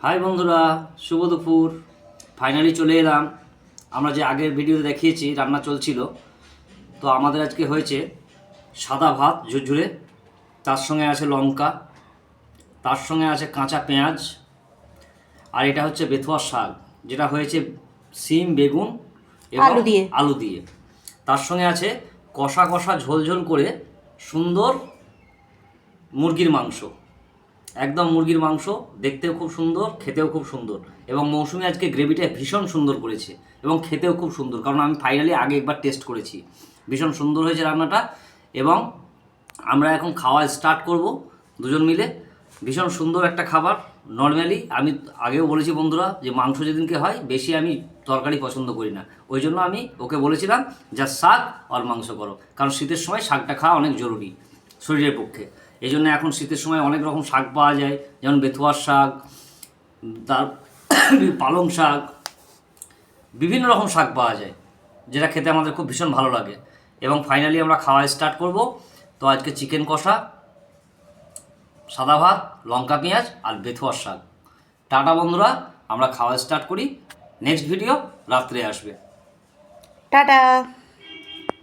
High বন্ধুরা, শুভ দুপুর। Finally চলে এলাম। আমরা যে আগের ভিডিওতে দেখিয়েছি রান্না চলছিল, তো আমাদের আজকে হয়েছে সাদা ভাত ঝুরঝুরে, তার সঙ্গে আছে লঙ্কা, তার সঙ্গে আছে কাঁচা পেঁয়াজ, আর এটা হচ্ছে বেথুয়ার শাক, যেটা হয়েছে সিম বেগুন এবং আলু দিয়ে। তার সঙ্গে আছে কষা কষা ঝোল ঝোল করে সুন্দর মুরগির মাংস, একদম মুরগির মাংস, দেখতেও খুব সুন্দর, খেতেও খুব সুন্দর। এবং মৌসুমি আজকে গ্রেভিটা ভীষণ সুন্দর করেছে এবং খেতেও খুব সুন্দর, কারণ আমি ফাইনালি আগে একবার টেস্ট করেছি। ভীষণ সুন্দর হয়েছে রান্নাটা। এবং আমরা এখন খাওয়া স্টার্ট করব দুজন মিলে। ভীষণ সুন্দর একটা খাবার। নর্মালি আমি আগেও বলেছি বন্ধুরা, যে মাংস যেদিনকে হয় বেশি আমি তরকারি পছন্দ করি না, ওই জন্য আমি ওকে বলেছিলাম যা শাক আর মাংস করো, কারণ শীতের সময় শাকটা খাওয়া অনেক জরুরি শরীরের পক্ষে। এই জন্য এখন শীতের সময় অনেক রকম শাক পাওয়া যায়, যেমন বেথুয়ার শাক, তার পালং শাক, বিভিন্ন রকম শাক পাওয়া যায়, যেটা খেতে আমাদের খুব ভীষণ ভালো লাগে। এবং ফাইনালি আমরা খাওয়া স্টার্ট করব। তো আজকে চিকেন কষা, সাদা ভাত, লঙ্কা পেঁয়াজ আর বেথুয়ার শাক। টাটা বন্ধুরা, আমরা খাওয়া স্টার্ট করি। নেক্সট ভিডিও রাত্রে আসবে। টাটা।